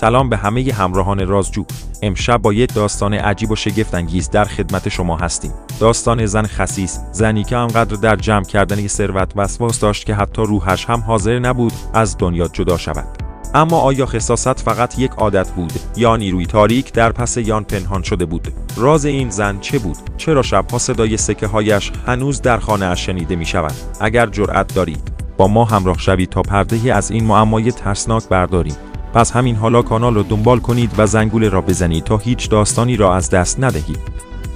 سلام به همه همراهان رازجو. امشب با یک داستان عجیب و شگفت انگیز در خدمت شما هستیم. داستان زن خسیس، زنی که آنقدر در جمع کردن ثروت وسواس داشت که حتی روحش هم حاضر نبود از دنیا جدا شود. اما آیا خساست فقط یک عادت بود یا نیروی تاریک در پس آن پنهان شده بود؟ راز این زن چه بود؟ چرا شبها صدای سکه هایش هنوز در خانه اش شنیده می شود؟ اگر جرأت دارید با ما همراه شوید تا پرده از این معمای ترسناک برداریم. پس همین حالا کانال را دنبال کنید و زنگوله را بزنید تا هیچ داستانی را از دست ندهید.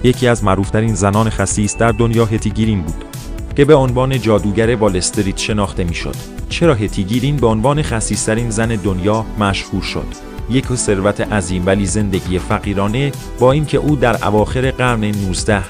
یکی از معروفترین زنان خسیس در دنیا هتی گرین بود که به عنوان جادوگر وال استریت شناخته میشد. چرا هتی گرین به عنوان خسیس‌ترین زن دنیا مشهور شد؟ یک ثروت عظیم ولی زندگی فقیرانه، با اینکه او در اواخر قرن 19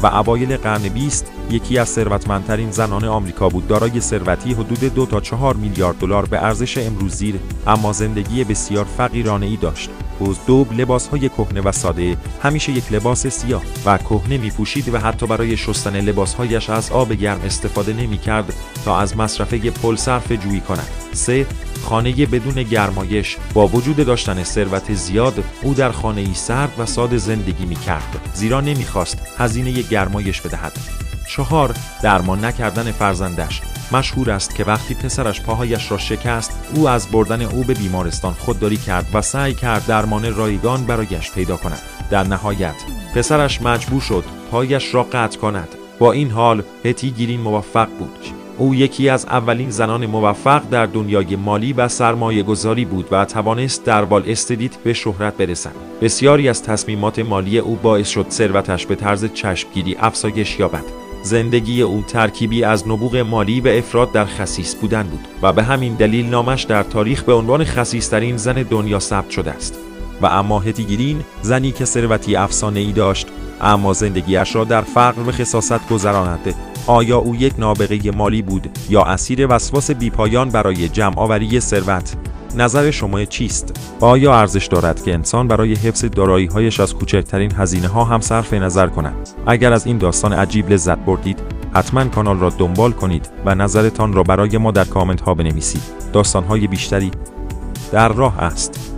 و اوایل قرن 20 یکی از ثروتمندترین زنان آمریکا بود، دارای ثروتی حدود 2 تا 4 میلیارد دلار به ارزش امروزی، اما زندگی بسیار فقیرانه‌ای داشت. بزدوب، لباس‌های کهنه و ساده، همیشه یک لباس سیاه و کهنه می‌پوشید و حتی برای شستن لباس‌هایش از آب گرم استفاده نمی‌کرد تا از مصرفه پل صرف جویی کند. 3. خانه بدون گرمایش. با وجود داشتن ثروت زیاد، او در خانه‌ای سرد و ساده زندگی می‌کرد، زیرا نمی‌خواست هزینه گرمایش بدهد. 4. درمان نکردن فرزندش. مشهور است که وقتی پسرش پاهایش را شکست، او از بردن او به بیمارستان خودداری کرد و سعی کرد درمان رایگان برایش پیدا کند. در نهایت پسرش مجبور شد پایش را قطع کند. با این حال هتی گرین موفق بود. او یکی از اولین زنان موفق در دنیای مالی و سرمایه گذاری بود و توانست در وال استریت به شهرت برسد. بسیاری از تصمیمات مالی او باعث شد ثروتش به طرز چشمگیری افزایش یابد. زندگی او ترکیبی از نبوغ مالی و افراط در خسیس بودن بود و به همین دلیل نامش در تاریخ به عنوان خسیس‌ترین زن دنیا ثبت شده است. و اما هتی گرین، زنی که ثروتی افسانه‌ای داشت اما زندگیش را در فقر و خساست گذراند. آیا او یک نابغه مالی بود یا اسیر وسواس بیپایان برای جمع‌آوری ثروت؟ نظر شما چیست؟ آیا ارزش دارد که انسان برای حفظ دارایی‌هایش از کوچکترین هزینه‌ها هم صرف نظر کند؟ اگر از این داستان عجیب لذت بردید، حتما کانال را دنبال کنید و نظرتان را برای ما در کامنت ها بنویسید. داستان‌های بیشتری در راه است.